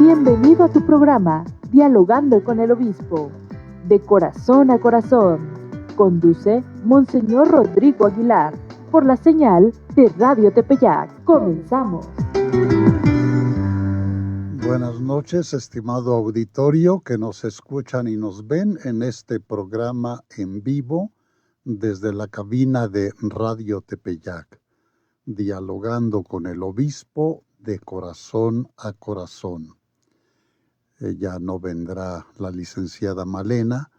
Bienvenido a tu programa, Dialogando con el Obispo. De corazón a corazón. Conduce Monseñor Rodrigo Aguilar, por la señal de Radio Tepeyac. Comenzamos. Buenas noches, estimado auditorio que nos escuchan y nos ven en este programa en vivo desde la cabina de Radio Tepeyac, dialogando con el obispo de corazón a corazón. Ya no vendrá la licenciada Malena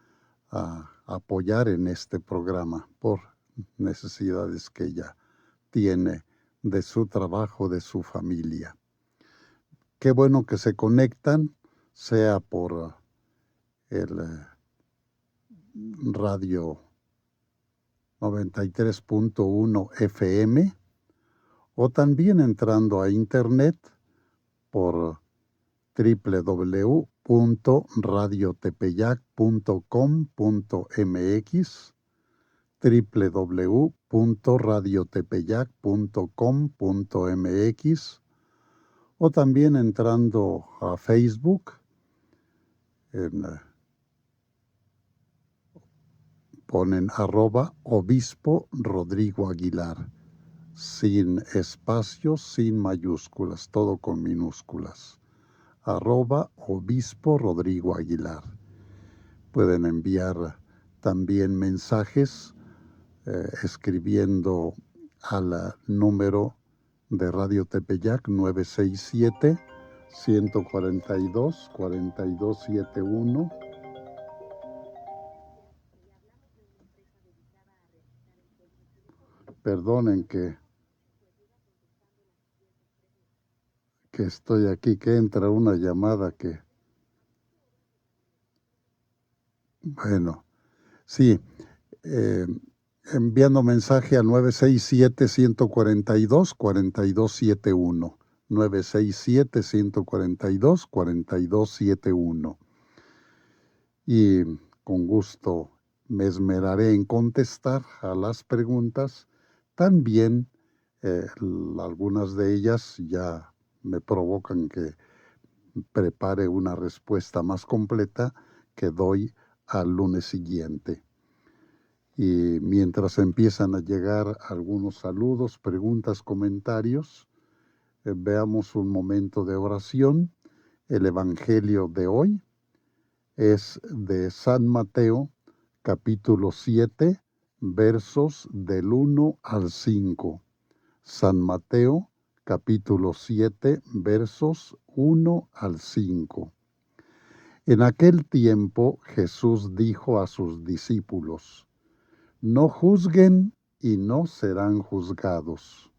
a apoyar en este programa por necesidades que ella tiene de su trabajo, de su familia. Qué bueno que se conectan, sea por el radio 93.1 FM o también entrando a internet por www.radiotepeyac.com.mx, www.radiotepeyac.com.mx, o también entrando a Facebook, ponen @obispo Rodrigo Aguilar, sin espacios, sin mayúsculas, todo con minúsculas, @obispo Rodrigo Aguilar. Pueden enviar también mensajes escribiendo al número de Radio Tepeyac 967-142-4271. Perdonen que estoy aquí, que entra una llamada que... Bueno, sí, enviando mensaje al 967-142-4271. 967-142-4271. Y con gusto me esmeraré en contestar a las preguntas. También algunas de ellas ya me provocan que prepare una respuesta más completa que doy al lunes siguiente. Y mientras empiezan a llegar algunos saludos, preguntas, comentarios, veamos un momento de oración. El Evangelio de hoy es de San Mateo, capítulo 7, versos del 1 al 5. San Mateo, capítulo 7, versos 1 al 5. En aquel tiempo Jesús dijo a sus discípulos: no juzguen y no serán juzgados,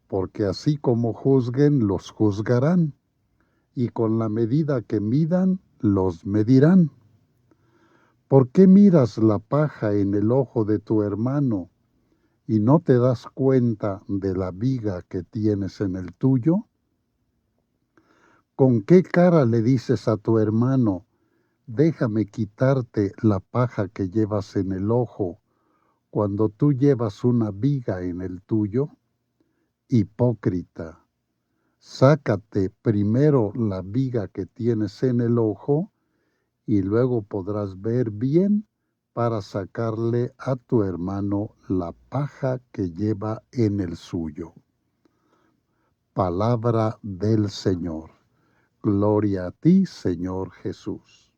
porque así como juzguen, los juzgarán, y con la medida que midan, los medirán. ¿Por qué miras la paja en el ojo de tu hermano y no te das cuenta de la viga que tienes en el tuyo? ¿Con qué cara le dices a tu hermano: déjame quitarte la paja que llevas en el ojo, cuando tú llevas una viga en el tuyo? Hipócrita, sácate primero la viga que tienes en el ojo, y luego podrás ver bien para sacarle a tu hermano la paja que lleva en el suyo. Palabra del Señor. Gloria a ti, Señor Jesús.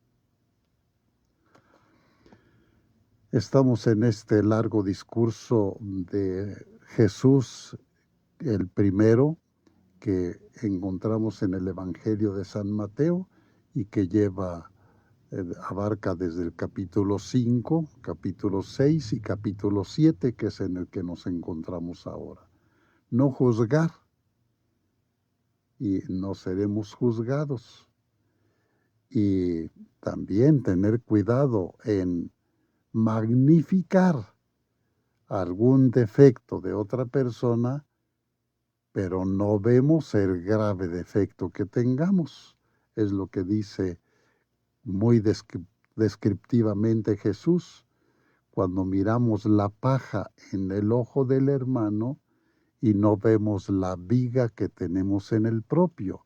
Estamos en este largo discurso de Jesús, el primero que encontramos en el Evangelio de San Mateo y que abarca desde el capítulo 5, capítulo 6 y capítulo 7, que es en el que nos encontramos ahora. No juzgar y no seremos juzgados. Y también tener cuidado en magnificar algún defecto de otra persona, pero no vemos el grave defecto que tengamos. Es lo que dice muy descriptivamente Jesús. Cuando miramos la paja en el ojo del hermano y no vemos la viga que tenemos en el propio.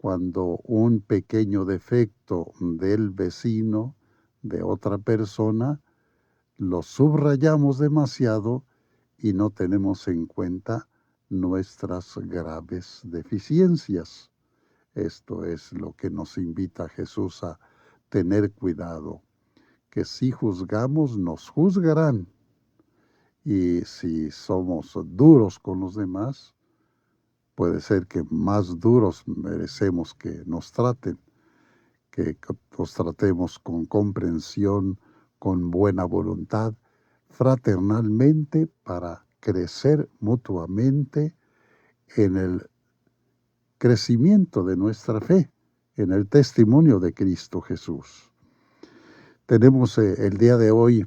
cuando un pequeño defecto del vecino, de otra persona, lo subrayamos demasiado y no tenemos en cuenta nuestras graves deficiencias. Esto es lo que nos invita Jesús a tener cuidado, que si juzgamos, nos juzgarán. Y si somos duros con los demás, puede ser que más duros merecemos que nos traten, que nos tratemos con comprensión, con buena voluntad, fraternalmente, para crecer mutuamente en el crecimiento de nuestra fe, en el testimonio de Cristo Jesús. Tenemos el día de hoy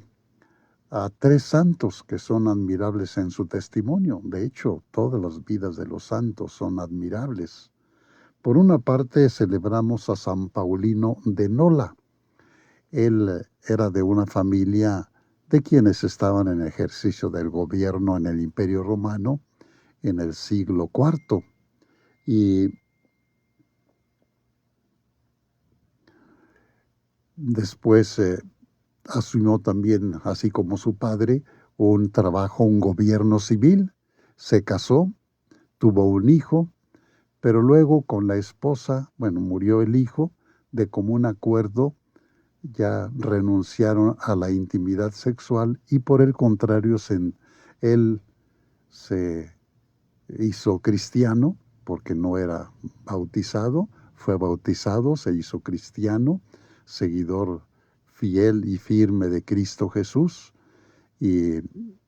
a 3 santos que son admirables en su testimonio. De hecho, todas las vidas de los santos son admirables. Por una parte, celebramos a San Paulino de Nola. Él era de una familia de quienes estaban en ejercicio del gobierno en el Imperio Romano en el siglo IV. Y después asumió también, así como su padre, un trabajo, un gobierno civil. Se casó, tuvo un hijo, pero luego con la esposa, murió el hijo, de común acuerdo ya renunciaron a la intimidad sexual y por el contrario él se hizo cristiano porque no era bautizado, fue bautizado, se hizo cristiano, seguidor fiel y firme de Cristo Jesús, y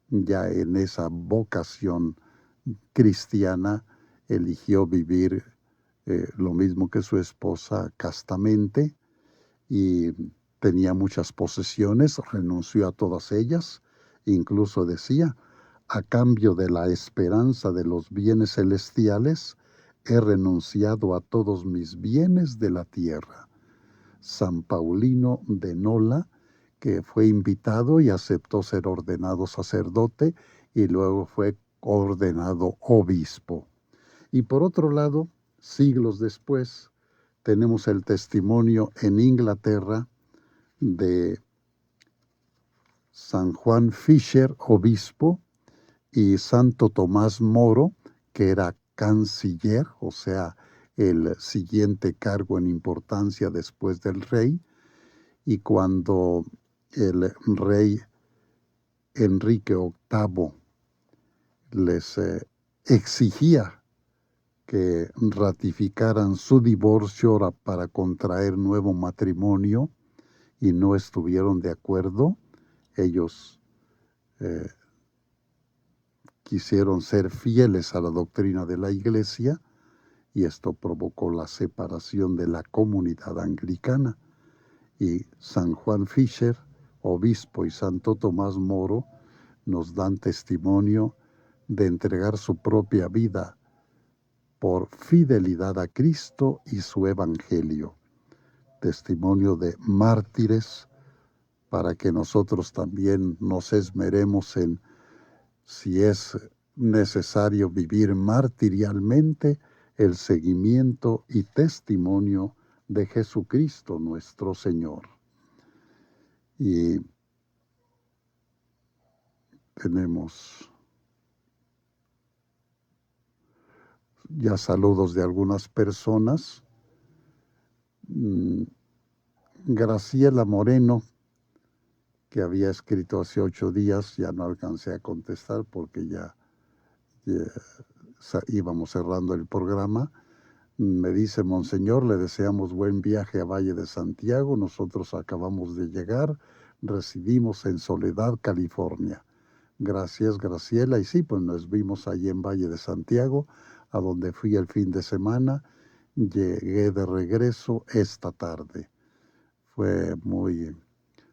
ya en esa vocación cristiana eligió vivir lo mismo que su esposa, castamente, y tenía muchas posesiones, renunció a todas ellas, incluso decía: a cambio de la esperanza de los bienes celestiales, he renunciado a todos mis bienes de la tierra. San Paulino de Nola, que fue invitado y aceptó ser ordenado sacerdote y luego fue ordenado obispo. Y por otro lado, siglos después, tenemos el testimonio en Inglaterra de San Juan Fisher, obispo, y Santo Tomás Moro, que era canciller, o sea, el siguiente cargo en importancia después del rey. Y cuando el rey Enrique VIII les exigía que ratificaran su divorcio para contraer nuevo matrimonio y no estuvieron de acuerdo, ellos quisieron ser fieles a la doctrina de la Iglesia y esto provocó la separación de la comunidad anglicana. Y San Juan Fisher, obispo, y Santo Tomás Moro nos dan testimonio de entregar su propia vida por fidelidad a Cristo y su Evangelio. Testimonio de mártires, para que nosotros también nos esmeremos en, si es necesario, vivir martirialmente el seguimiento y testimonio de Jesucristo nuestro Señor. Y tenemos ya saludos de algunas personas. Graciela Moreno, que había escrito hace 8 días, ya no alcancé a contestar porque ya íbamos cerrando el programa. Me dice: Monseñor, le deseamos buen viaje a Valle de Santiago. Nosotros acabamos de llegar, residimos en Soledad, California. Gracias, Graciela. Y sí, pues nos vimos allí en Valle de Santiago, a donde fui el fin de semana. Llegué de regreso esta tarde. Fue muy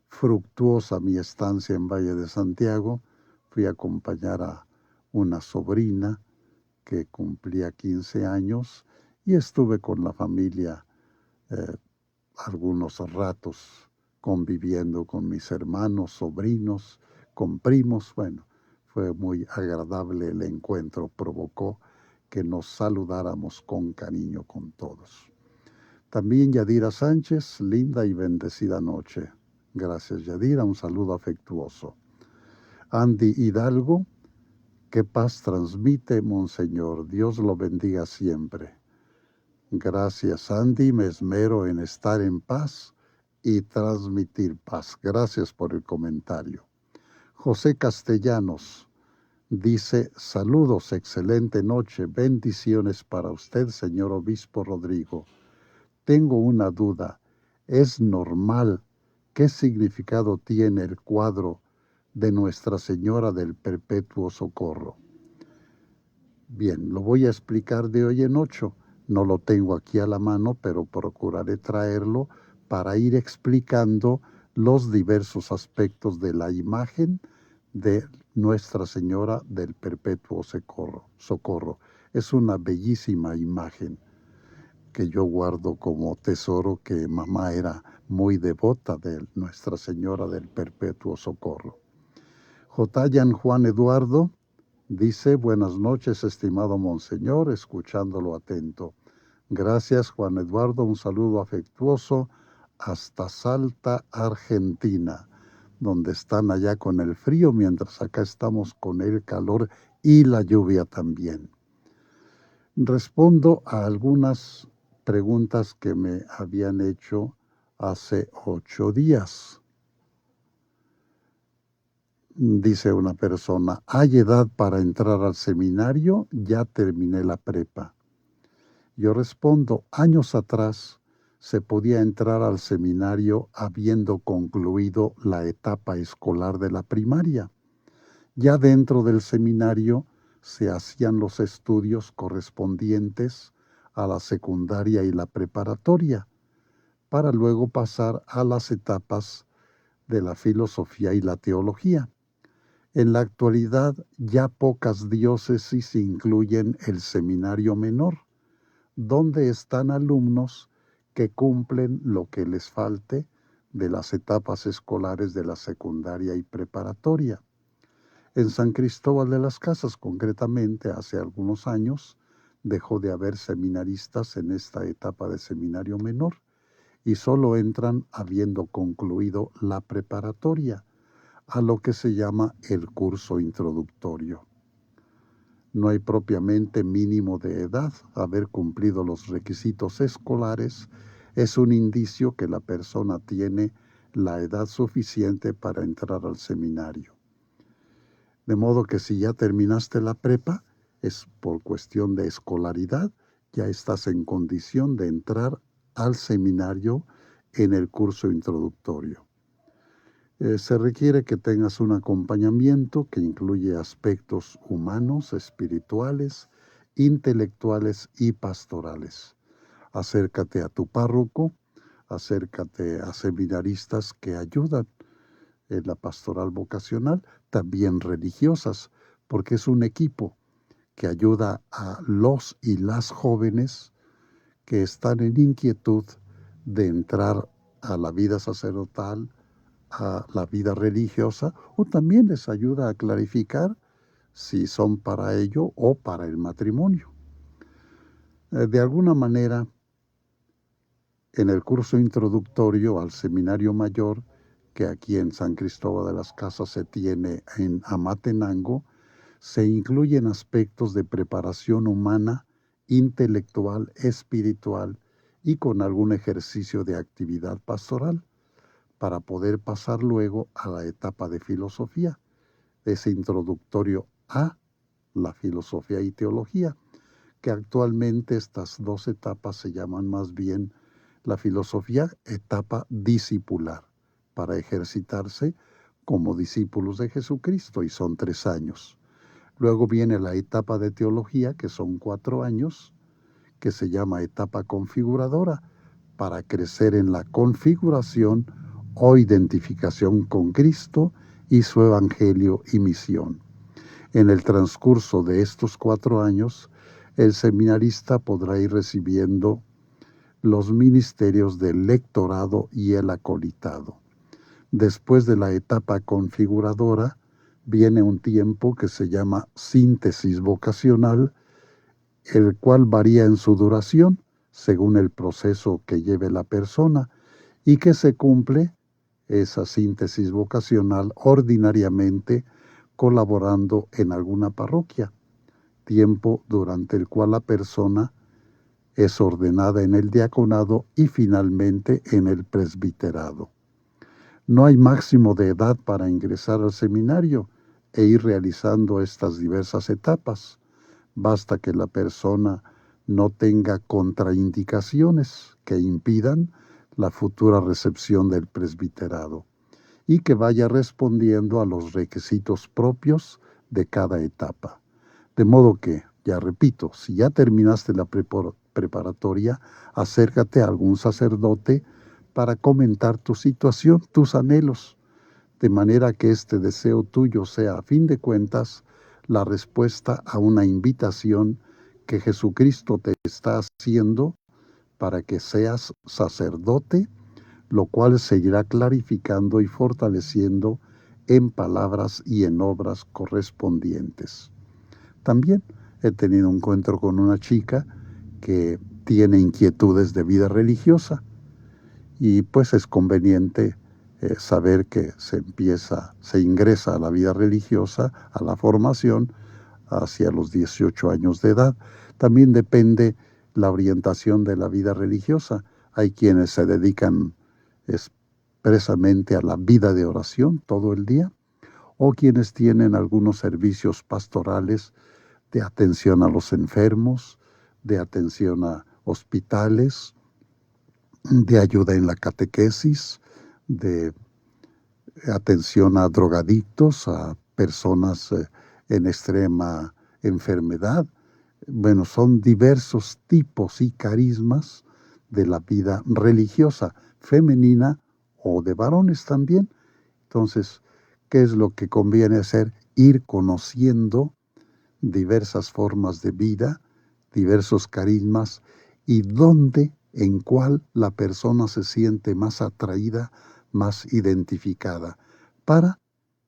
fructuosa mi estancia en Valle de Santiago. Fui a acompañar a una sobrina que cumplía 15 años y estuve con la familia algunos ratos conviviendo con mis hermanos, sobrinos, con primos. Bueno, fue muy agradable el encuentro, provocó que nos saludáramos con cariño con todos. También Yadira Sánchez, linda y bendecida noche. Gracias, Yadira, un saludo afectuoso. Andy Hidalgo, qué paz transmite, Monseñor. Dios lo bendiga siempre. Gracias, Andy. Me esmero en estar en paz y transmitir paz. Gracias por el comentario. José Castellanos dice, saludos, excelente noche, bendiciones para usted, señor Obispo Rodrigo. Tengo una duda, ¿es normal? ¿Qué significado tiene el cuadro de Nuestra Señora del Perpetuo Socorro? Bien, lo voy a explicar de hoy en 8. No lo tengo aquí a la mano, pero procuraré traerlo para ir explicando los diversos aspectos de la imagen de Nuestra Señora del Perpetuo Socorro. Es una bellísima imagen que yo guardo como tesoro, que mamá era muy devota de Nuestra Señora del Perpetuo Socorro. Jotayan Juan Eduardo dice, buenas noches, estimado Monseñor, escuchándolo atento. Gracias, Juan Eduardo, un saludo afectuoso hasta Salta, Argentina, donde están allá con el frío, mientras acá estamos con el calor y la lluvia también. Respondo a algunas preguntas que me habían hecho hace 8 días. Dice una persona, ¿hay edad para entrar al seminario? Ya terminé la prepa. Yo respondo, años atrás se podía entrar al seminario habiendo concluido la etapa escolar de la primaria. Ya dentro del seminario se hacían los estudios correspondientes a la secundaria y la preparatoria, para luego pasar a las etapas de la filosofía y la teología. En la actualidad ya pocas diócesis incluyen el seminario menor, donde están alumnos que cumplen lo que les falte de las etapas escolares de la secundaria y preparatoria. En San Cristóbal de las Casas, concretamente, hace algunos años, dejó de haber seminaristas en esta etapa de seminario menor y solo entran habiendo concluido la preparatoria, a lo que se llama el curso introductorio. No hay propiamente mínimo de edad. Haber cumplido los requisitos escolares es un indicio que la persona tiene la edad suficiente para entrar al seminario. De modo que si ya terminaste la prepa, es por cuestión de escolaridad, ya estás en condición de entrar al seminario en el curso introductorio. Se requiere que tengas un acompañamiento que incluye aspectos humanos, espirituales, intelectuales y pastorales. Acércate a tu párroco, acércate a seminaristas que ayudan en la pastoral vocacional, también religiosas, porque es un equipo que ayuda a los y las jóvenes que están en inquietud de entrar a la vida sacerdotal, a la vida religiosa, o también les ayuda a clarificar si son para ello o para el matrimonio. De alguna manera, en el curso introductorio al seminario mayor, que aquí en San Cristóbal de las Casas se tiene en Amatenango, se incluyen aspectos de preparación humana, intelectual, espiritual y con algún ejercicio de actividad pastoral, para poder pasar luego a la etapa de filosofía, ese introductorio a la filosofía y teología, que actualmente estas dos etapas se llaman más bien la filosofía etapa discipular, para ejercitarse como discípulos de Jesucristo, y son 3 años. Luego viene la etapa de teología, que son 4 años, que se llama etapa configuradora, para crecer en la configuración o identificación con Cristo y su evangelio y misión. En el transcurso de estos 4 años, el seminarista podrá ir recibiendo los ministerios del lectorado y el acolitado. Después de la etapa configuradora, viene un tiempo que se llama síntesis vocacional, el cual varía en su duración, según el proceso que lleve la persona y que se cumple esa síntesis vocacional ordinariamente colaborando en alguna parroquia, tiempo durante el cual la persona es ordenada en el diaconado y finalmente en el presbiterado. No hay máximo de edad para ingresar al seminario e ir realizando estas diversas etapas. Basta que la persona no tenga contraindicaciones que impidan la futura recepción del presbiterado y que vaya respondiendo a los requisitos propios de cada etapa. De modo que, ya repito, si ya terminaste la preparatoria, acércate a algún sacerdote para comentar tu situación, tus anhelos, de manera que este deseo tuyo sea, a fin de cuentas, la respuesta a una invitación que Jesucristo te está haciendo para que seas sacerdote, lo cual seguirá clarificando y fortaleciendo en palabras y en obras correspondientes. También he tenido un encuentro con una chica que tiene inquietudes de vida religiosa y pues es conveniente saber que se ingresa a la vida religiosa, a la formación, hacia los 18 años de edad. También depende la orientación de la vida religiosa. Hay quienes se dedican expresamente a la vida de oración todo el día, o quienes tienen algunos servicios pastorales de atención a los enfermos, de atención a hospitales, de ayuda en la catequesis, de atención a drogadictos, a personas en extrema enfermedad. Bueno, son diversos tipos y carismas de la vida religiosa, femenina o de varones también. Entonces, ¿qué es lo que conviene hacer? Ir conociendo diversas formas de vida, diversos carismas y dónde, en cuál la persona se siente más atraída, más identificada, para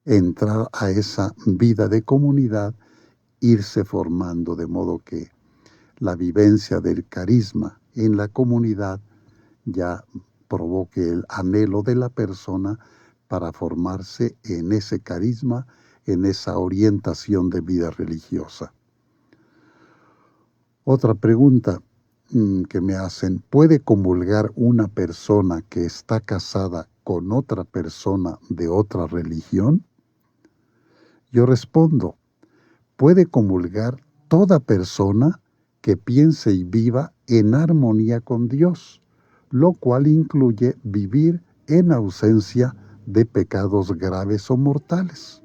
entrar a esa vida de comunidad, irse formando, de modo que la vivencia del carisma en la comunidad ya provoque el anhelo de la persona para formarse en ese carisma, en esa orientación de vida religiosa. Otra pregunta que me hacen: ¿puede comulgar una persona que está casada con otra persona de otra religión? Yo respondo: puede comulgar toda persona que piense y viva en armonía con Dios, lo cual incluye vivir en ausencia de pecados graves o mortales.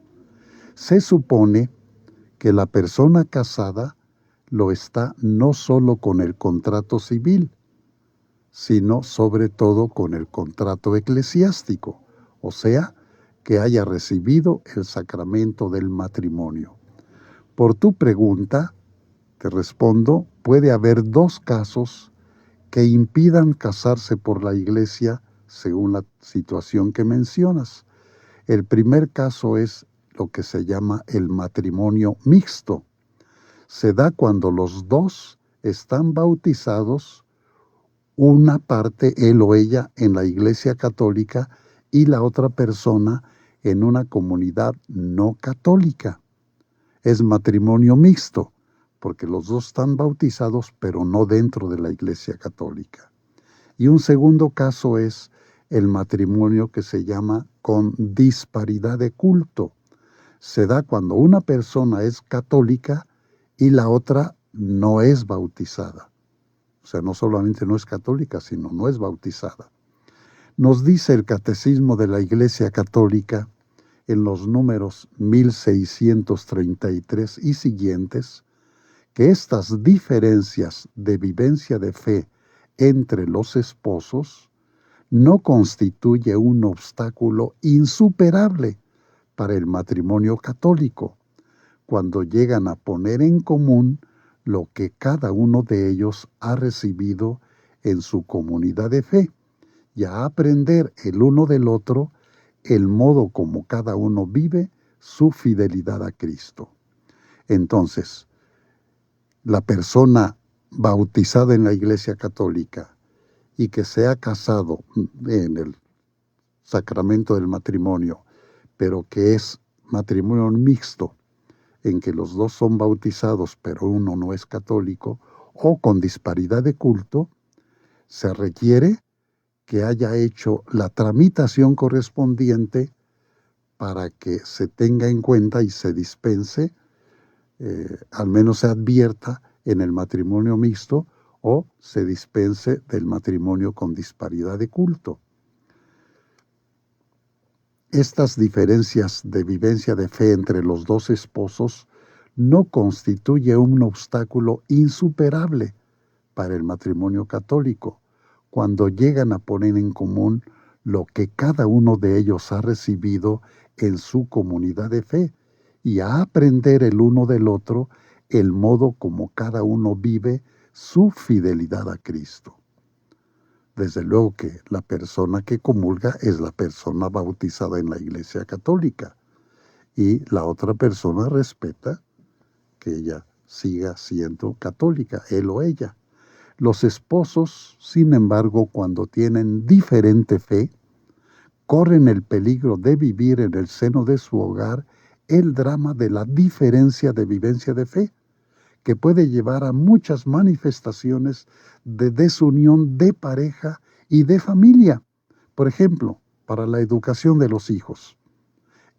Se supone que la persona casada lo está no solo con el contrato civil, sino sobre todo con el contrato eclesiástico, o sea, que haya recibido el sacramento del matrimonio. Por tu pregunta, te respondo, puede haber dos casos que impidan casarse por la Iglesia según la situación que mencionas. El primer caso es lo que se llama el matrimonio mixto. Se da cuando los dos están bautizados, una parte, él o ella, en la Iglesia Católica y la otra persona en una comunidad no católica. Es matrimonio mixto, porque los dos están bautizados, pero no dentro de la Iglesia Católica. Y un segundo caso es el matrimonio que se llama con disparidad de culto. Se da cuando una persona es católica y la otra no es bautizada. O sea, no solamente no es católica, sino no es bautizada. Nos dice el Catecismo de la Iglesia Católica en los números 1633 y siguientes, que estas diferencias de vivencia de fe entre los esposos no constituye un obstáculo insuperable para el matrimonio católico, cuando llegan a poner en común lo que cada uno de ellos ha recibido en su comunidad de fe, y a aprender el uno del otro el modo como cada uno vive su fidelidad a Cristo. Entonces, la persona bautizada en la Iglesia Católica y que se ha casado en el sacramento del matrimonio, pero que es matrimonio mixto, en que los dos son bautizados, pero uno no es católico, o con disparidad de culto, se requiere que haya hecho la tramitación correspondiente para que se tenga en cuenta y se dispense, al menos se advierta en el matrimonio mixto o se dispense del matrimonio con disparidad de culto. Estas diferencias de vivencia de fe entre los dos esposos no constituye un obstáculo insuperable para el matrimonio católico, cuando llegan a poner en común lo que cada uno de ellos ha recibido en su comunidad de fe y a aprender el uno del otro el modo como cada uno vive su fidelidad a Cristo. Desde luego que la persona que comulga es la persona bautizada en la Iglesia Católica y la otra persona respeta que ella siga siendo católica, él o ella. Los esposos, sin embargo, cuando tienen diferente fe, corren el peligro de vivir en el seno de su hogar el drama de la diferencia de vivencia de fe, que puede llevar a muchas manifestaciones de desunión de pareja y de familia. Por ejemplo, para la educación de los hijos.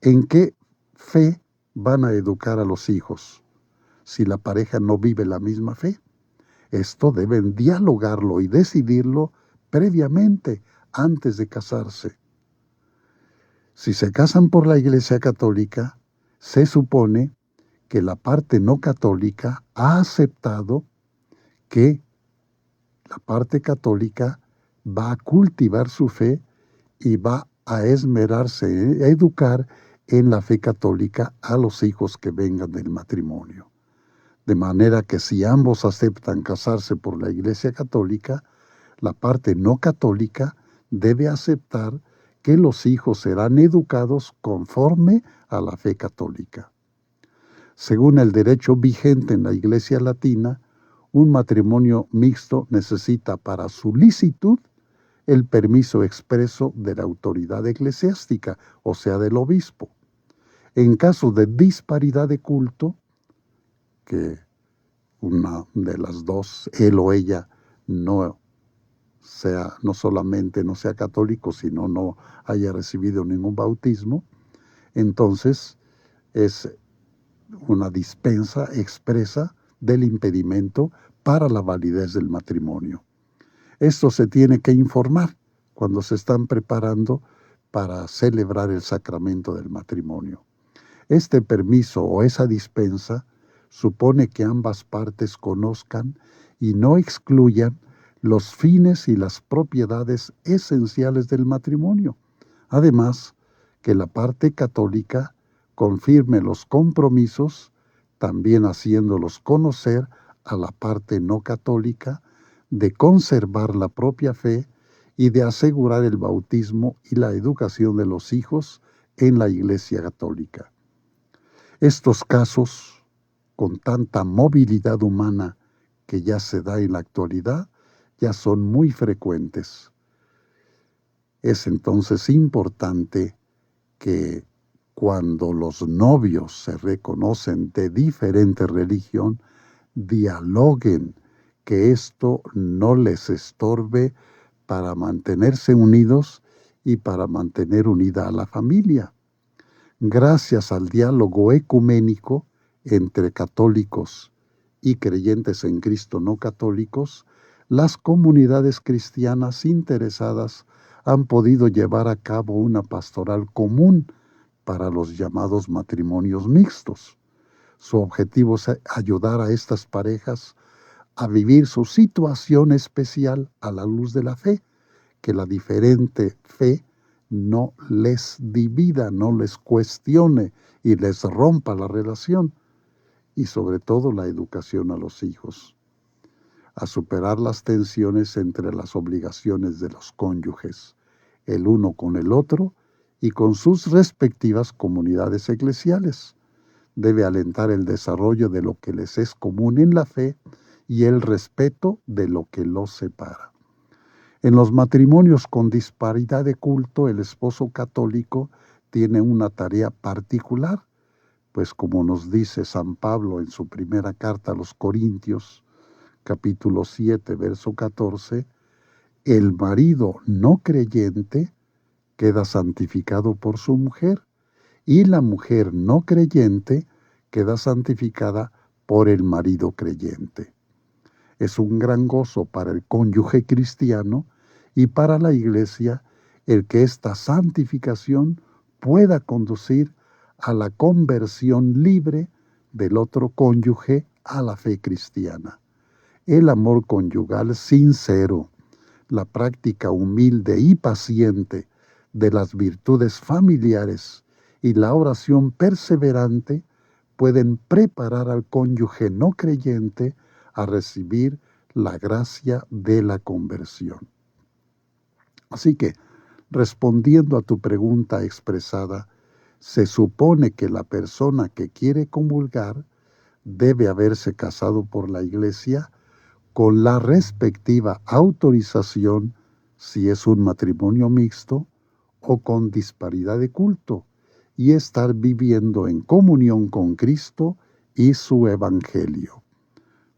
¿En qué fe van a educar a los hijos si la pareja no vive la misma fe? Esto deben dialogarlo y decidirlo previamente, antes de casarse. Si se casan por la Iglesia Católica, se supone que la parte no católica ha aceptado que la parte católica va a cultivar su fe y va a esmerarse en educar en la fe católica a los hijos que vengan del matrimonio. De manera que si ambos aceptan casarse por la Iglesia Católica, la parte no católica debe aceptar que los hijos serán educados conforme a la fe católica. Según el derecho vigente en la Iglesia Latina, un matrimonio mixto necesita para su licitud el permiso expreso de la autoridad eclesiástica, o sea, del obispo. En caso de disparidad de culto, que una de las dos, él o ella, no solamente no sea católico, sino no haya recibido ningún bautismo, entonces es una dispensa expresa del impedimento para la validez del matrimonio. Esto se tiene que informar cuando se están preparando para celebrar el sacramento del matrimonio. Este permiso o esa dispensa supone que ambas partes conozcan y no excluyan los fines y las propiedades esenciales del matrimonio. Además, que la parte católica confirme los compromisos, también haciéndolos conocer a la parte no católica, de conservar la propia fe y de asegurar el bautismo y la educación de los hijos en la Iglesia Católica. Estos casos, con tanta movilidad humana que ya se da en la actualidad, ya son muy frecuentes. Es entonces importante que cuando los novios se reconocen de diferente religión, dialoguen, que esto no les estorbe para mantenerse unidos y para mantener unida a la familia. Gracias al diálogo ecuménico entre católicos y creyentes en Cristo no católicos, las comunidades cristianas interesadas han podido llevar a cabo una pastoral común para los llamados matrimonios mixtos. Su objetivo es ayudar a estas parejas a vivir su situación especial a la luz de la fe, que la diferente fe no les divida, no les cuestione y les rompa la relación, y sobre todo la educación a los hijos, a superar las tensiones entre las obligaciones de los cónyuges, el uno con el otro y con sus respectivas comunidades eclesiales. Debe alentar el desarrollo de lo que les es común en la fe y el respeto de lo que los separa. En los matrimonios con disparidad de culto, el esposo católico tiene una tarea particular, pues como nos dice San Pablo en su primera carta a los Corintios, capítulo 7, verso 14, el marido no creyente queda santificado por su mujer y la mujer no creyente queda santificada por el marido creyente. Es un gran gozo para el cónyuge cristiano y para la Iglesia el que esta santificación pueda conducir a la conversión libre del otro cónyuge a la fe cristiana. El amor conyugal sincero, la práctica humilde y paciente de las virtudes familiares y la oración perseverante pueden preparar al cónyuge no creyente a recibir la gracia de la conversión. Así que, respondiendo a tu pregunta expresada, se supone que la persona que quiere comulgar debe haberse casado por la Iglesia con la respectiva autorización si es un matrimonio mixto o con disparidad de culto y estar viviendo en comunión con Cristo y su Evangelio,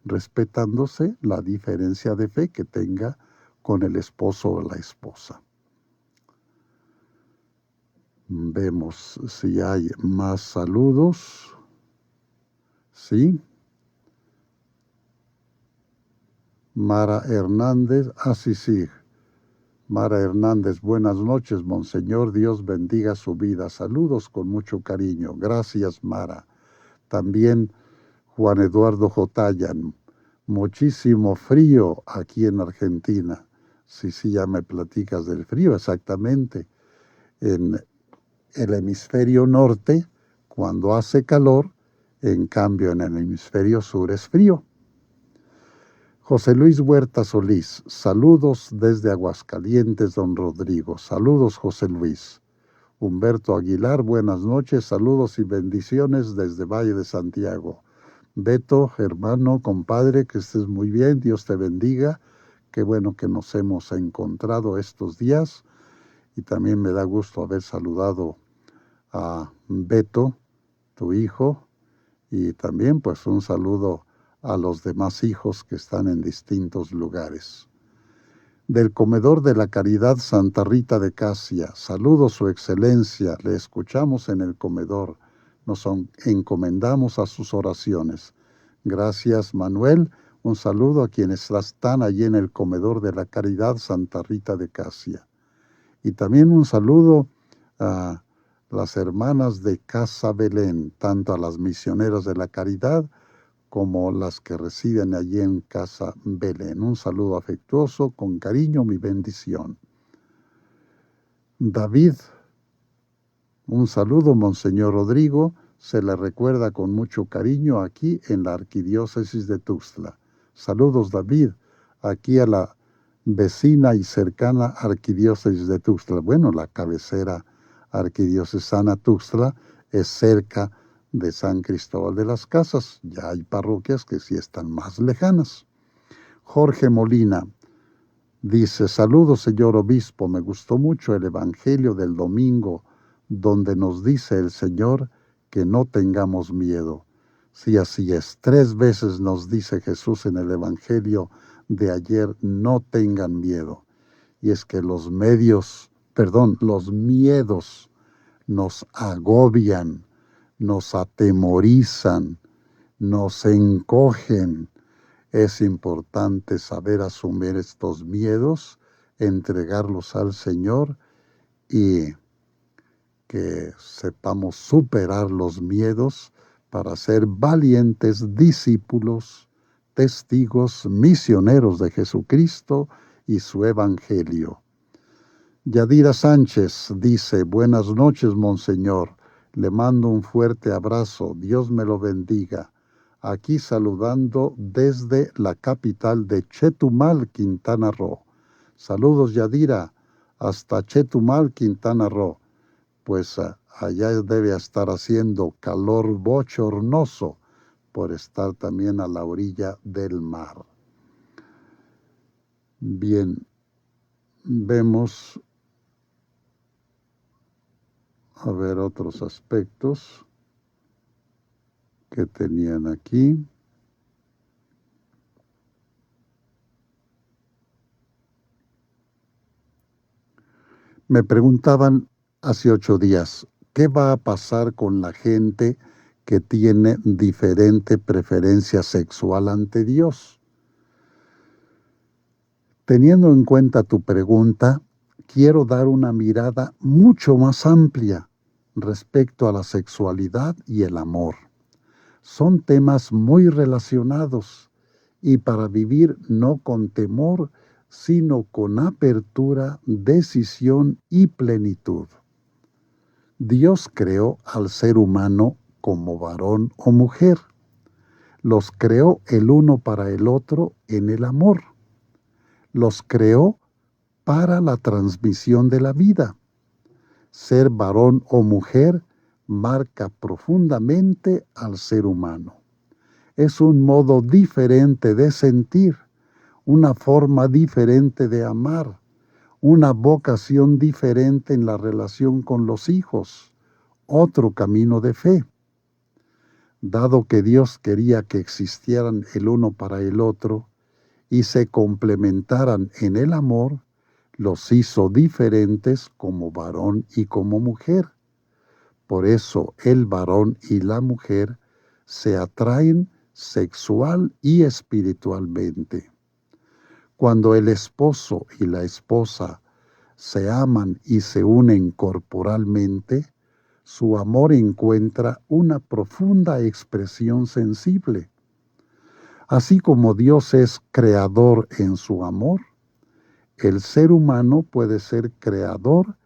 respetándose la diferencia de fe que tenga con el esposo o la esposa. Vemos si hay más saludos. ¿Sí? Mara Hernández, sí. Mara Hernández, buenas noches, Monseñor, Dios bendiga su vida. Saludos con mucho cariño. Gracias, Mara. También Juan Eduardo Jotayan, muchísimo frío aquí en Argentina. Sí, ya me platicas del frío, exactamente. En el hemisferio norte, cuando hace calor, en cambio en el hemisferio sur es frío. José Luis Huerta Solís, saludos desde Aguascalientes, don Rodrigo. Saludos, José Luis. Humberto Aguilar, buenas noches, saludos y bendiciones desde Valle de Santiago. Beto, hermano, compadre, que estés muy bien, Dios te bendiga. Qué bueno que nos hemos encontrado estos días. Y también me da gusto haber saludado a Beto, tu hijo, y también pues un saludo a los demás hijos que están en distintos lugares. Del Comedor de la Caridad Santa Rita de Casia, saludos su excelencia, le escuchamos en el comedor, nos encomendamos a sus oraciones. Gracias, Manuel, un saludo a quienes están allí en el Comedor de la Caridad Santa Rita de Casia. Y también un saludo a las hermanas de Casa Belén, tanto a las misioneras de la Caridad como las que residen allí en Casa Belén. Un saludo afectuoso, con cariño, mi bendición. David, un saludo, Monseñor Rodrigo, se le recuerda con mucho cariño aquí en la Arquidiócesis de Tuxtla. Saludos, David, aquí a la vecina y cercana Arquidiócesis de Tuxtla. Bueno, la cabecera arquidiocesana Tuxtla es cerca de San Cristóbal de las Casas. Ya hay parroquias que sí están más lejanas. Jorge Molina dice, saludos, señor obispo, me gustó mucho el evangelio del domingo, donde nos dice el Señor que no tengamos miedo. Sí, así es. 3 veces nos dice Jesús en el evangelio de ayer, no tengan miedo. Y es que los miedos nos agobian, nos atemorizan, nos encogen. Es importante saber asumir estos miedos, entregarlos al Señor y que sepamos superar los miedos para ser valientes discípulos, testigos, misioneros de Jesucristo y su Evangelio. Yadira Sánchez dice, buenas noches, Monseñor. Le mando un fuerte abrazo. Dios me lo bendiga. Aquí saludando desde la capital de Chetumal, Quintana Roo. Saludos, Yadira, hasta Chetumal, Quintana Roo. Pues allá debe estar haciendo calor bochornoso, por estar también a la orilla del mar. Bien, vemos a ver otros aspectos que tenían aquí. Me preguntaban hace 8 días, ¿qué va a pasar con la gente que tiene diferente preferencia sexual ante Dios? Teniendo en cuenta tu pregunta, quiero dar una mirada mucho más amplia respecto a la sexualidad y el amor. Son temas muy relacionados y para vivir no con temor, sino con apertura, decisión y plenitud. Dios creó al ser humano como varón o mujer. Los creó el uno para el otro en el amor. Los creó para la transmisión de la vida. Ser varón o mujer marca profundamente al ser humano. Es un modo diferente de sentir, una forma diferente de amar, una vocación diferente en la relación con los hijos, otro camino de fe. Dado que Dios quería que existieran el uno para el otro y se complementaran en el amor, los hizo diferentes como varón y como mujer. Por eso el varón y la mujer se atraen sexual y espiritualmente. Cuando el esposo y la esposa se aman y se unen corporalmente, su amor encuentra una profunda expresión sensible. Así como Dios es creador en su amor, el ser humano puede ser creador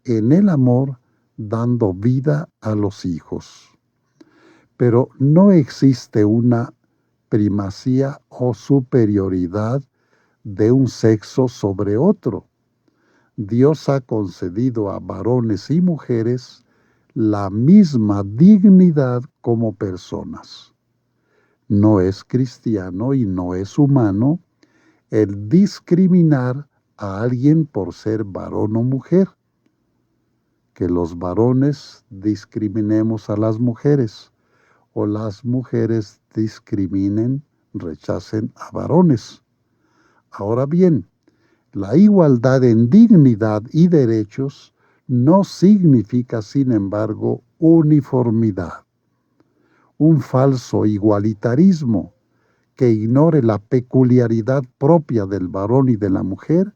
en el amor, dando vida a los hijos. Pero no existe una primacía o superioridad de un sexo sobre otro. Dios ha concedido a varones y mujeres la misma dignidad como personas. No es cristiano y no es humano el discriminar a alguien por ser varón o mujer. Que los varones discriminemos a las mujeres o las mujeres discriminen, rechacen a varones. Ahora bien, la igualdad en dignidad y derechos no significa, sin embargo, uniformidad. Un falso igualitarismo que ignore la peculiaridad propia del varón y de la mujer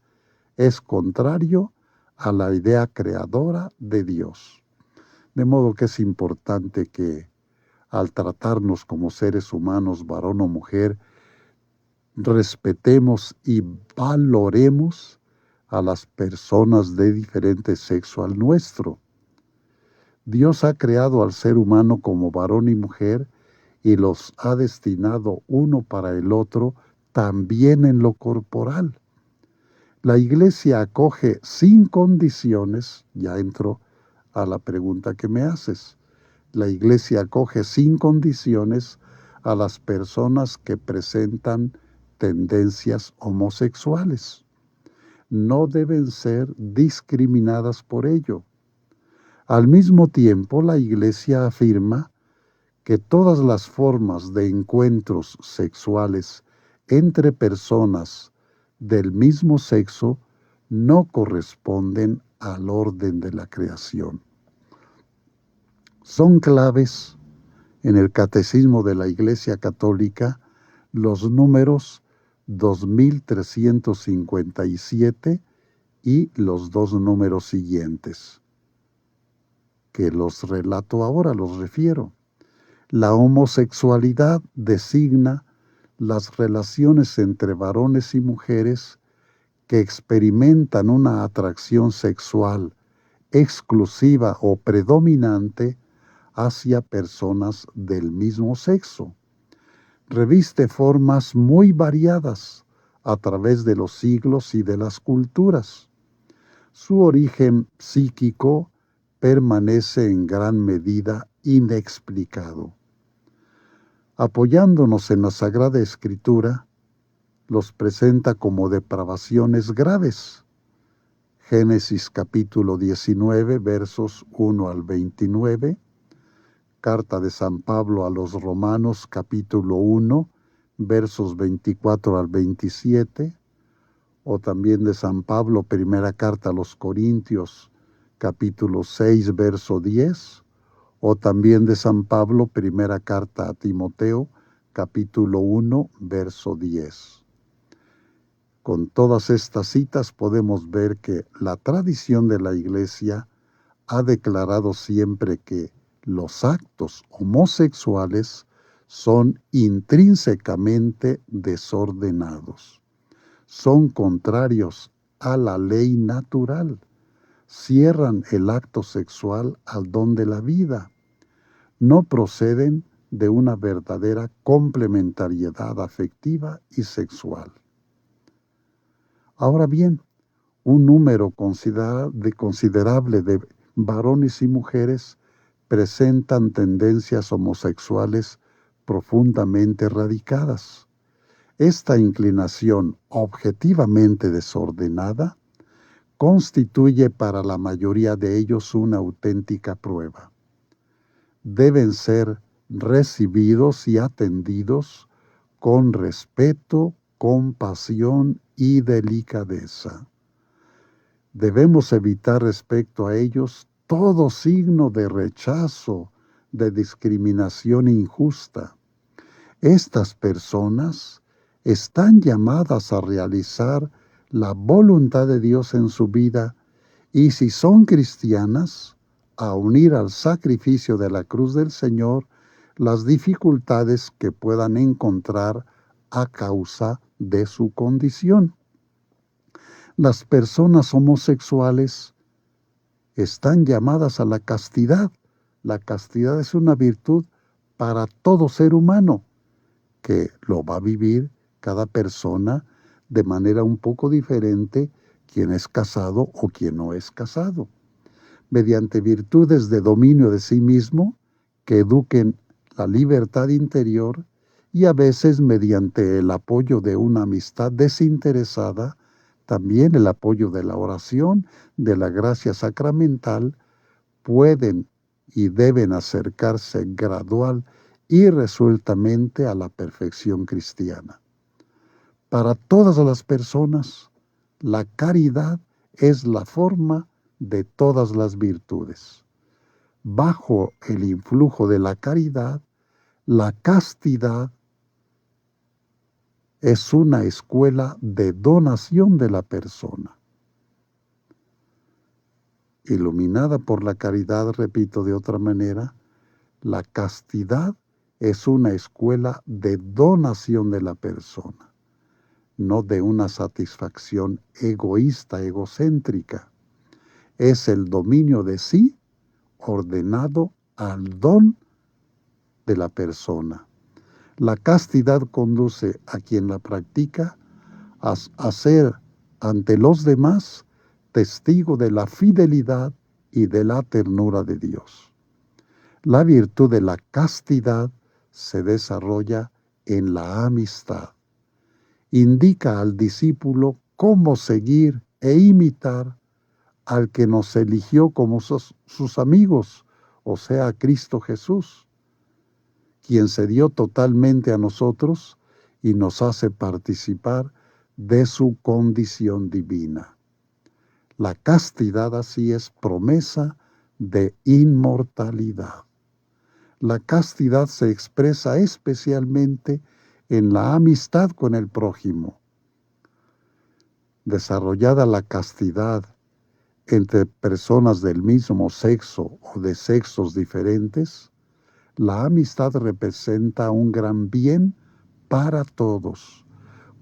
es contrario a la idea creadora de Dios. De modo que es importante que al tratarnos como seres humanos, varón o mujer, respetemos y valoremos a las personas de diferente sexo al nuestro. Dios ha creado al ser humano como varón y mujer y los ha destinado uno para el otro también en lo corporal. La Iglesia acoge sin condiciones, ya entro a la pregunta que me haces, la Iglesia acoge sin condiciones a las personas que presentan tendencias homosexuales. No deben ser discriminadas por ello. Al mismo tiempo, la Iglesia afirma que todas las formas de encuentros sexuales entre personas del mismo sexo no corresponden al orden de la creación. Son claves en el Catecismo de la Iglesia Católica los números 2357 y los dos números siguientes, que los relato ahora, los refiero. La homosexualidad designa las relaciones entre varones y mujeres que experimentan una atracción sexual exclusiva o predominante hacia personas del mismo sexo. Reviste formas muy variadas a través de los siglos y de las culturas. Su origen psíquico permanece en gran medida inexplicado. Apoyándonos en la Sagrada Escritura, los presenta como depravaciones graves. Génesis capítulo 19, versos 1 al 29, Carta de San Pablo a los Romanos capítulo 1, versos 24 al 27, o también de San Pablo, primera carta a los Corintios capítulo 6, verso 10, o también de San Pablo, primera carta a Timoteo, capítulo 1, verso 10. Con todas estas citas podemos ver que la tradición de la Iglesia ha declarado siempre que los actos homosexuales son intrínsecamente desordenados, son contrarios a la ley natural, cierran el acto sexual al don de la vida, no proceden de una verdadera complementariedad afectiva y sexual. Ahora bien, un número considerable de varones y mujeres presentan tendencias homosexuales profundamente radicadas. Esta inclinación objetivamente desordenada constituye para la mayoría de ellos una auténtica prueba. Deben ser recibidos y atendidos con respeto, compasión y delicadeza. Debemos evitar respecto a ellos todo signo de rechazo, de discriminación injusta. Estas personas están llamadas a realizar la voluntad de Dios en su vida y, si son cristianas, a unir al sacrificio de la cruz del Señor las dificultades que puedan encontrar a causa de su condición. Las personas homosexuales están llamadas a la castidad. La castidad es una virtud para todo ser humano, que lo va a vivir cada persona de manera un poco diferente, quien es casado o quien no es casado, mediante virtudes de dominio de sí mismo que eduquen la libertad interior y a veces mediante el apoyo de una amistad desinteresada, también el apoyo de la oración, de la gracia sacramental, pueden y deben acercarse gradual y resueltamente a la perfección cristiana. Para todas las personas, la caridad es la forma de todas las virtudes. Bajo el influjo de la caridad, la castidad es una escuela de donación de la persona. Iluminada por la caridad, repito de otra manera, la castidad es una escuela de donación de la persona, no de una satisfacción egoísta, egocéntrica. Es el dominio de sí ordenado al don de la persona. La castidad conduce a quien la practica a ser ante los demás testigo de la fidelidad y de la ternura de Dios. La virtud de la castidad se desarrolla en la amistad. Indica al discípulo cómo seguir e imitar al que nos eligió como sus amigos, o sea, Cristo Jesús, quien se dio totalmente a nosotros y nos hace participar de su condición divina. La castidad así es promesa de inmortalidad. La castidad se expresa especialmente en la amistad con el prójimo. Desarrollada la castidad entre personas del mismo sexo o de sexos diferentes, la amistad representa un gran bien para todos,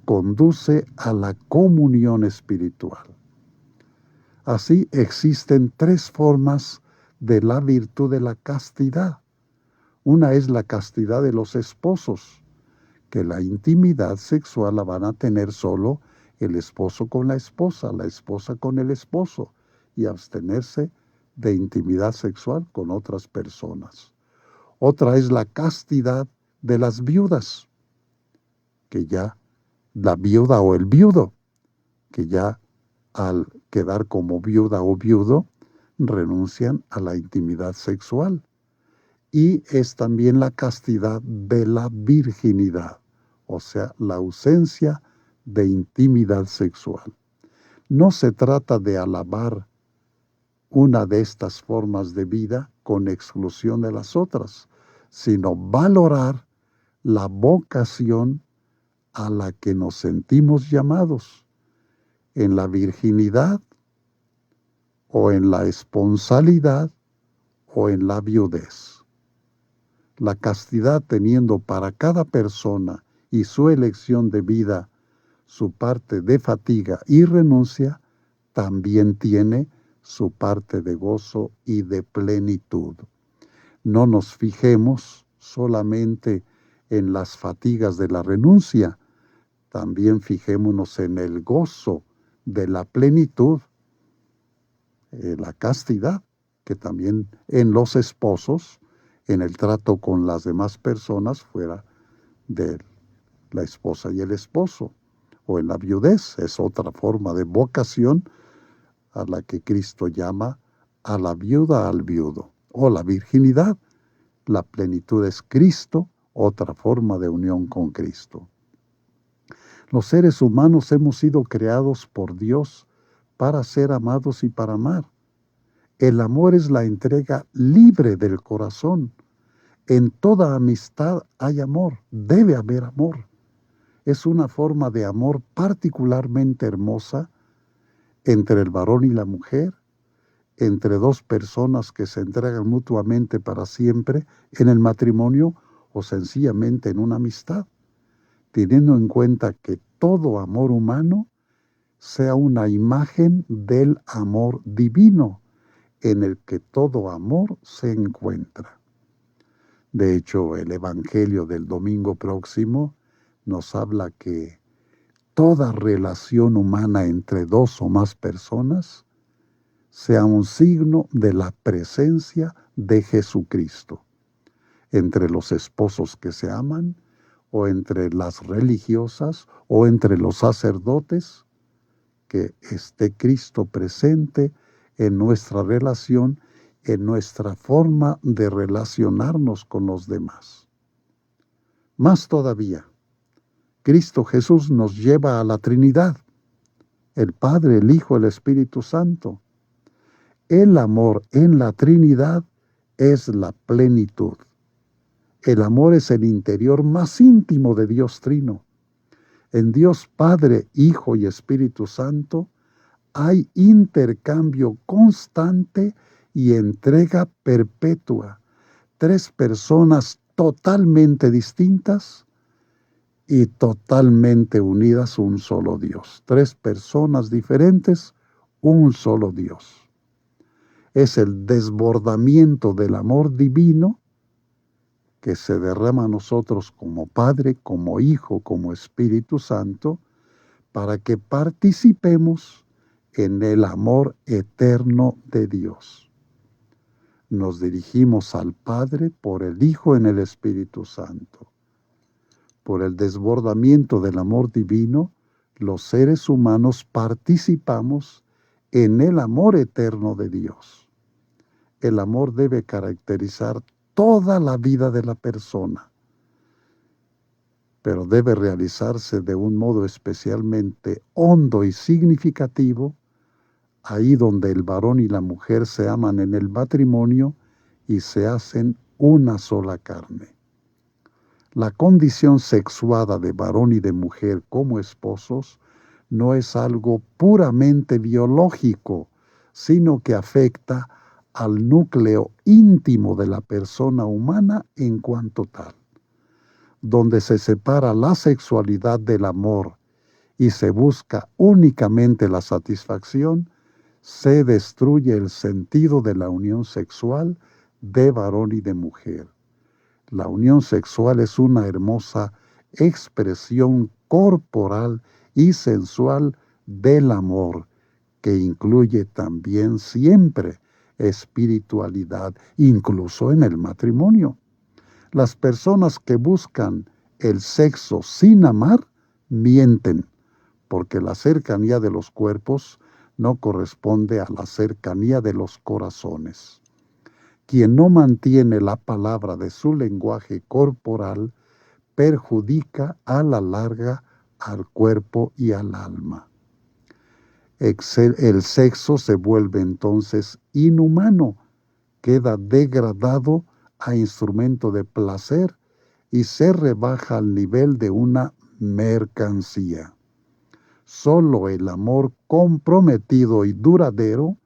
conduce a la comunión espiritual. Así existen tres formas de la virtud de la castidad. Una es la castidad de los esposos, que la intimidad sexual la van a tener solo el esposo con la esposa con el esposo, y abstenerse de intimidad sexual con otras personas. Otra es la castidad de las viudas, que ya la viuda o el viudo, que ya al quedar como viuda o viudo, renuncian a la intimidad sexual. Y es también la castidad de la virginidad, o sea, la ausencia de intimidad sexual. No se trata de alabar una de estas formas de vida con exclusión de las otras, sino valorar la vocación a la que nos sentimos llamados en la virginidad o en la esponsalidad o en la viudez. La castidad, teniendo para cada persona y su elección de vida su parte de fatiga y renuncia, también tiene su parte de gozo y de plenitud. No nos fijemos solamente en las fatigas de la renuncia, también fijémonos en el gozo de la plenitud, la castidad, que también en los esposos, en el trato con las demás personas fuera de la esposa y el esposo, o en la viudez, es otra forma de vocación a la que Cristo llama a la viuda al viudo, o la virginidad. La plenitud es Cristo, otra forma de unión con Cristo. Los seres humanos hemos sido creados por Dios para ser amados y para amar. El amor es la entrega libre del corazón. En toda amistad hay amor, debe haber amor. Es una forma de amor particularmente hermosa entre el varón y la mujer, entre dos personas que se entregan mutuamente para siempre en el matrimonio o sencillamente en una amistad, teniendo en cuenta que todo amor humano sea una imagen del amor divino en el que todo amor se encuentra. De hecho, el Evangelio del domingo próximo nos habla que toda relación humana entre dos o más personas sea un signo de la presencia de Jesucristo, entre los esposos que se aman, o entre las religiosas, o entre los sacerdotes, que esté Cristo presente en nuestra relación, en nuestra forma de relacionarnos con los demás. Más todavía, Cristo Jesús nos lleva a la Trinidad, el Padre, el Hijo, el Espíritu Santo. El amor en la Trinidad es la plenitud. El amor es el interior más íntimo de Dios Trino. En Dios Padre, Hijo y Espíritu Santo hay intercambio constante y entrega perpetua. Tres personas totalmente distintas y totalmente unidas, un solo Dios. Tres personas diferentes, un solo Dios. Es el desbordamiento del amor divino que se derrama a nosotros como Padre, como Hijo, como Espíritu Santo, para que participemos en el amor eterno de Dios. Nos dirigimos al Padre por el Hijo en el Espíritu Santo. Por el desbordamiento del amor divino, los seres humanos participamos en el amor eterno de Dios. El amor debe caracterizar toda la vida de la persona, pero debe realizarse de un modo especialmente hondo y significativo, ahí donde el varón y la mujer se aman en el matrimonio y se hacen una sola carne. La condición sexuada de varón y de mujer como esposos no es algo puramente biológico, sino que afecta al núcleo íntimo de la persona humana en cuanto tal. Donde se separa la sexualidad del amor y se busca únicamente la satisfacción, se destruye el sentido de la unión sexual de varón y de mujer. La unión sexual es una hermosa expresión corporal y sensual del amor, que incluye también siempre espiritualidad, incluso en el matrimonio. Las personas que buscan el sexo sin amar mienten, porque la cercanía de los cuerpos no corresponde a la cercanía de los corazones. Quien no mantiene la palabra de su lenguaje corporal perjudica a la larga al cuerpo y al alma. El sexo se vuelve entonces inhumano, queda degradado a instrumento de placer y se rebaja al nivel de una mercancía. Solo el amor comprometido y duradero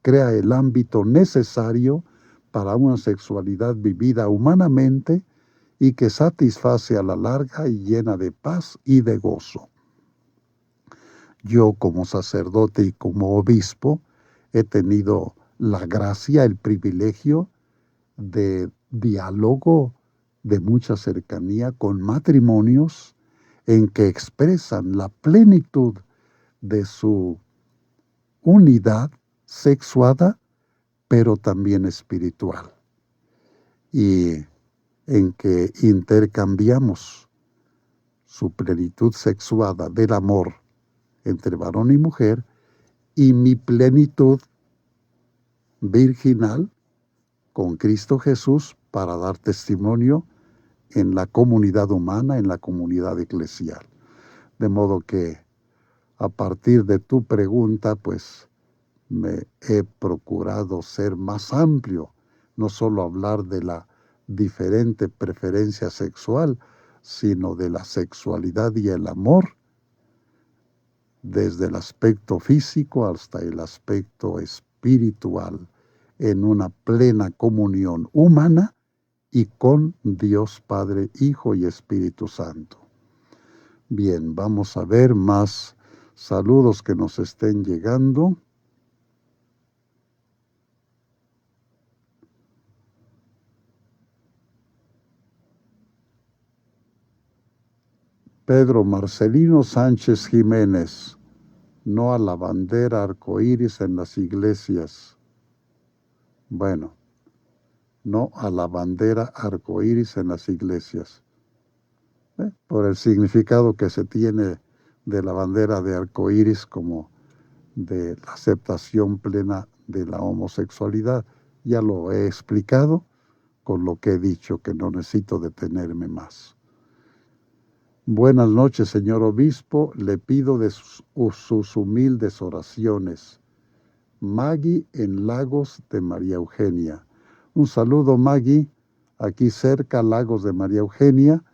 crea el ámbito necesario para una sexualidad vivida humanamente y que satisface a la larga y llena de paz y de gozo. Yo como sacerdote y como obispo he tenido la gracia, el privilegio de diálogo de mucha cercanía con matrimonios en que expresan la plenitud de su unidad sexuada, pero también espiritual, y en que intercambiamos su plenitud sexuada del amor entre varón y mujer y mi plenitud virginal con Cristo Jesús para dar testimonio en la comunidad humana, en la comunidad eclesial. De modo que a partir de tu pregunta, pues me he procurado ser más amplio, no solo hablar de la diferente preferencia sexual, sino de la sexualidad y el amor, desde el aspecto físico hasta el aspecto espiritual, en una plena comunión humana y con Dios Padre, Hijo y Espíritu Santo. Bien, vamos a ver más saludos que nos estén llegando. Pedro Marcelino Sánchez Jiménez, no a la bandera arcoíris en las iglesias. Bueno, no a la bandera arcoíris en las iglesias. Por el significado que se tiene de la bandera de arcoíris como de la aceptación plena de la homosexualidad. Ya lo he explicado con lo que he dicho, que no necesito detenerme más. Buenas noches, señor obispo. Le pido de sus humildes oraciones. Maggie en Lagos de María Eugenia. Un saludo, Maggie. Aquí cerca, Lagos de María Eugenia.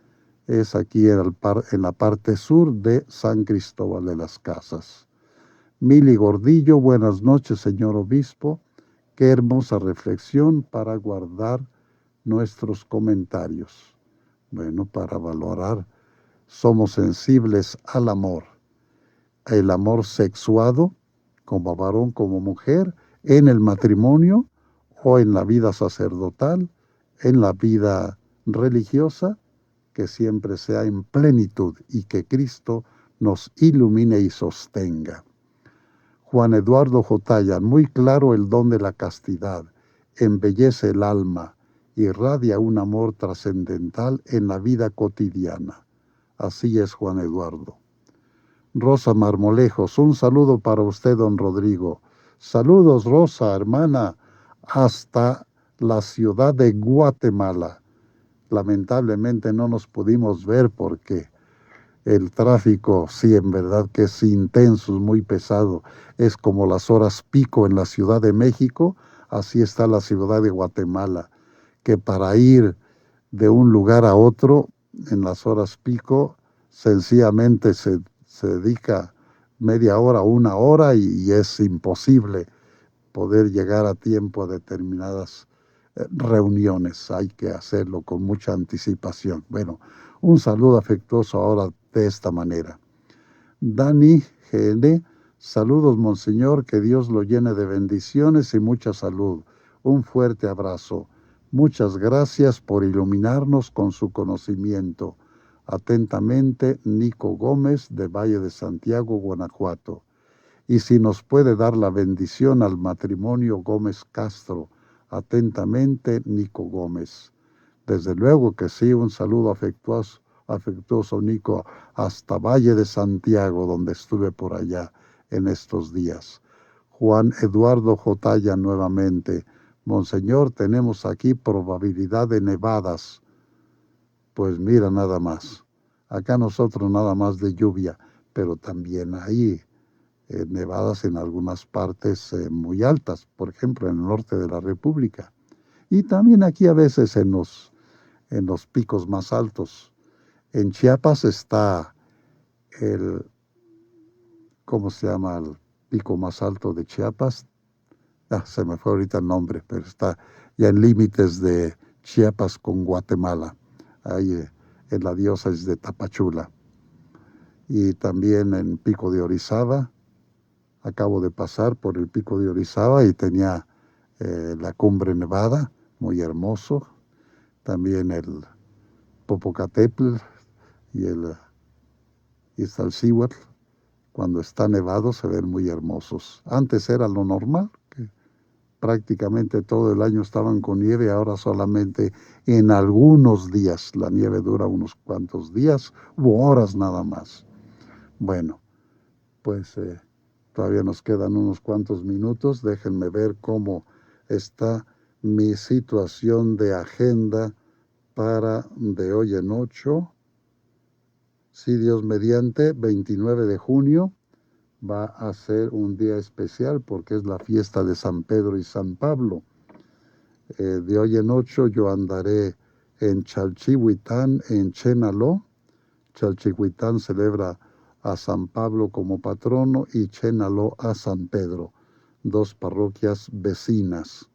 Es aquí en la parte sur de San Cristóbal de las Casas. Mili Gordillo, buenas noches, señor obispo. Qué hermosa reflexión para guardar nuestros comentarios. Bueno, para valorar, somos sensibles al amor. El amor sexuado, como varón, como mujer, en el matrimonio o en la vida sacerdotal, en la vida religiosa, que siempre sea en plenitud y que Cristo nos ilumine y sostenga. Juan Eduardo Jotaya, muy claro el don de la castidad, embellece el alma, irradia un amor trascendental en la vida cotidiana. Así es, Juan Eduardo. Rosa Marmolejos, un saludo para usted, don Rodrigo. Saludos, Rosa, hermana, hasta la ciudad de Guatemala. Lamentablemente no nos pudimos ver porque el tráfico, sí, en verdad que es intenso, es muy pesado. Es como las horas pico en la Ciudad de México, así está la ciudad de Guatemala, que para ir de un lugar a otro en las horas pico, sencillamente se dedica media hora, una hora y es imposible poder llegar a tiempo a determinadas reuniones. Hay que hacerlo con mucha anticipación. Bueno, un saludo afectuoso ahora de esta manera. Dani GN, saludos, monseñor, que Dios lo llene de bendiciones y mucha salud. Un fuerte abrazo. Muchas gracias por iluminarnos con su conocimiento. Atentamente, Nico Gómez, de Valle de Santiago, Guanajuato. Y si nos puede dar la bendición al matrimonio Gómez Castro. Atentamente, Nico Gómez. Desde luego que sí, un saludo afectuoso, Nico, hasta Valle de Santiago, donde estuve por allá en estos días. Juan Eduardo Jotaya nuevamente. Monseñor, tenemos aquí probabilidad de nevadas. Pues mira nada más. Acá nosotros nada más de lluvia, pero también hay nevadas en algunas partes muy altas, por ejemplo en el norte de la República. Y también aquí a veces en los picos más altos. En Chiapas está ¿cómo se llama el pico más alto de Chiapas? Se me fue ahorita el nombre, pero está ya en límites de Chiapas con Guatemala, ahí en la diócesis de Tapachula. Y también en Pico de Orizaba, acabo de pasar por el Pico de Orizaba y tenía la Cumbre Nevada, muy hermoso. También el Popocatépetl y el Iztaccíhuatl, cuando está nevado se ven muy hermosos. Antes era lo normal, que prácticamente todo el año estaban con nieve, ahora solamente en algunos días. La nieve dura unos cuantos días u horas nada más. Bueno, pues todavía nos quedan unos cuantos minutos. Déjenme ver cómo está mi situación de agenda para de hoy en 8. Si Dios mediante, 29 de junio va a ser un día especial porque es la fiesta de San Pedro y San Pablo. De hoy en 8 yo andaré en Chalchihuitán, en Chenaló. Chalchihuitán celebra a San Pablo como patrono y Chenaló a San Pedro, dos parroquias vecinas.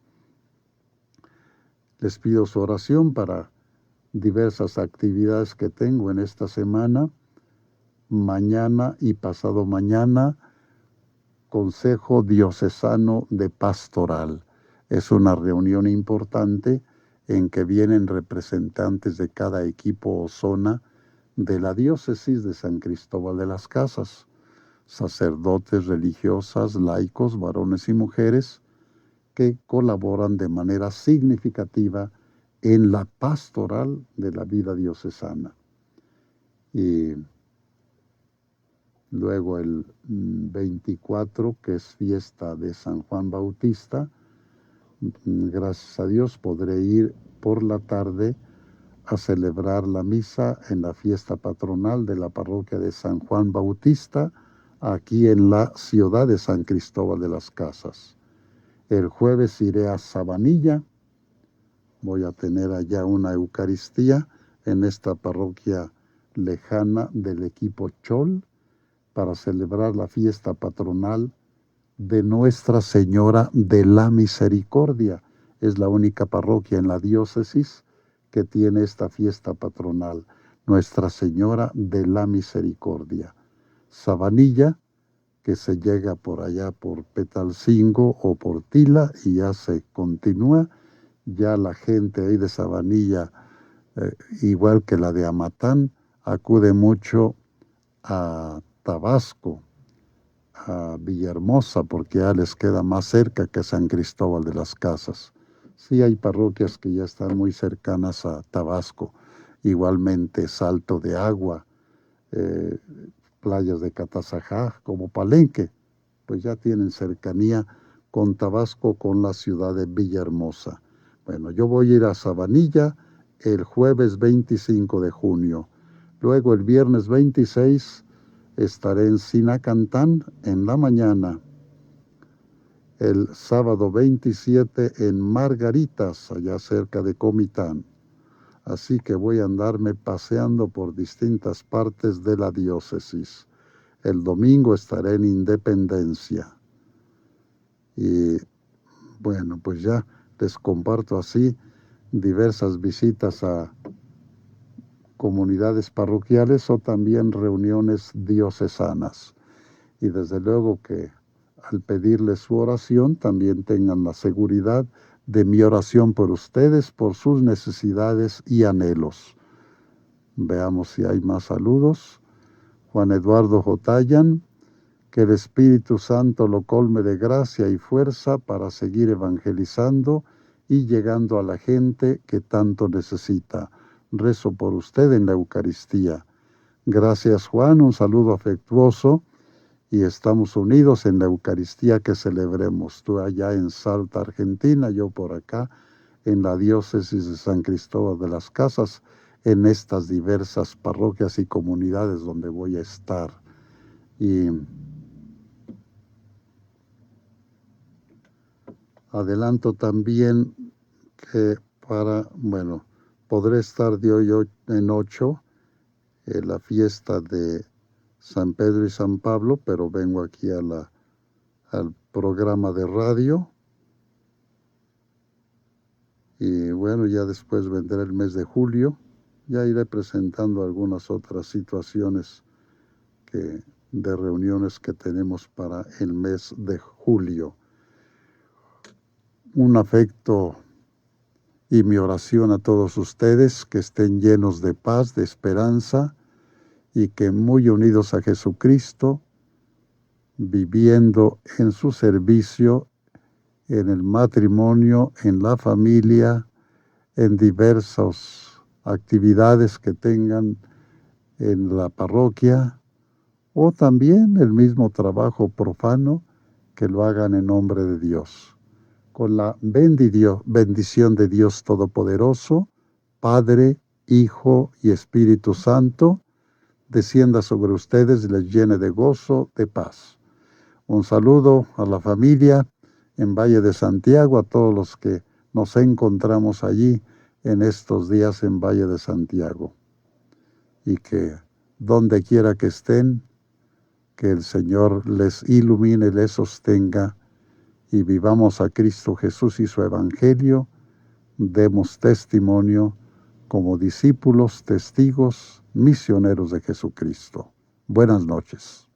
Les pido su oración para diversas actividades que tengo en esta semana. Mañana y pasado mañana, Consejo Diocesano de Pastoral. Es una reunión importante en que vienen representantes de cada equipo o zona de la diócesis de San Cristóbal de las Casas, sacerdotes, religiosas, laicos, varones y mujeres, que colaboran de manera significativa en la pastoral de la vida diocesana. Y luego el 24, que es fiesta de San Juan Bautista, gracias a Dios podré ir por la tarde a celebrar la misa en la fiesta patronal de la parroquia de San Juan Bautista, aquí en la ciudad de San Cristóbal de las Casas. El jueves iré a Sabanilla, voy a tener allá una Eucaristía en esta parroquia lejana del equipo Chol, para celebrar la fiesta patronal de Nuestra Señora de la Misericordia. Es la única parroquia en la diócesis que tiene esta fiesta patronal, Nuestra Señora de la Misericordia. Sabanilla, que se llega por allá por Petalcingo o por Tila y ya se continúa. Ya la gente ahí de Sabanilla, igual que la de Amatán, acude mucho a Tabasco, a Villahermosa, porque ya les queda más cerca que San Cristóbal de las Casas. Sí hay parroquias que ya están muy cercanas a Tabasco, igualmente Salto de Agua, playas de Catazajá, como Palenque, pues ya tienen cercanía con Tabasco, con la ciudad de Villahermosa. Bueno, yo voy a ir a Sabanilla el jueves 25 de junio. Luego el viernes 26 estaré en Sinacantán en la mañana. El sábado 27 en Margaritas, allá cerca de Comitán. Así que voy a andarme paseando por distintas partes de la diócesis. El domingo estaré en Independencia. Y bueno, pues ya les comparto así diversas visitas a comunidades parroquiales o también reuniones diocesanas. Y desde luego que al pedirles su oración también tengan la seguridad de mi oración por ustedes, por sus necesidades y anhelos. Veamos si hay más saludos. Juan Eduardo Jotayan, que el Espíritu Santo lo colme de gracia y fuerza para seguir evangelizando y llegando a la gente que tanto necesita. Rezo por usted en la Eucaristía. Gracias, Juan, un saludo afectuoso, y estamos unidos en la Eucaristía que celebremos. Tú allá en Salta, Argentina, yo por acá en la diócesis de San Cristóbal de las Casas, en estas diversas parroquias y comunidades donde voy a estar. Y adelanto también que podré estar de hoy en 8 en la fiesta de San Pedro y San Pablo, pero vengo aquí al programa de radio. Y bueno, ya después vendrá el mes de julio. Ya iré presentando algunas otras situaciones de reuniones que tenemos para el mes de julio. Un afecto y mi oración a todos ustedes, que estén llenos de paz, de esperanza, y que muy unidos a Jesucristo, viviendo en su servicio, en el matrimonio, en la familia, en diversas actividades que tengan en la parroquia, o también el mismo trabajo profano, que lo hagan en nombre de Dios. Con la bendición de Dios Todopoderoso, Padre, Hijo y Espíritu Santo, descienda sobre ustedes y les llene de gozo, de paz. Un saludo a la familia en Valle de Santiago, a todos los que nos encontramos allí en estos días en Valle de Santiago. Y que donde quiera que estén, que el Señor les ilumine, les sostenga, y vivamos a Cristo Jesús y su Evangelio, demos testimonio como discípulos, testigos, misioneros de Jesucristo. Buenas noches.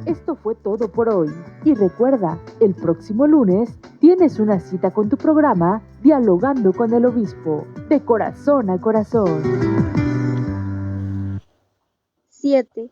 Esto fue todo por hoy. Y recuerda, el próximo lunes tienes una cita con tu programa Dialogando con el Obispo, de corazón a corazón. 7.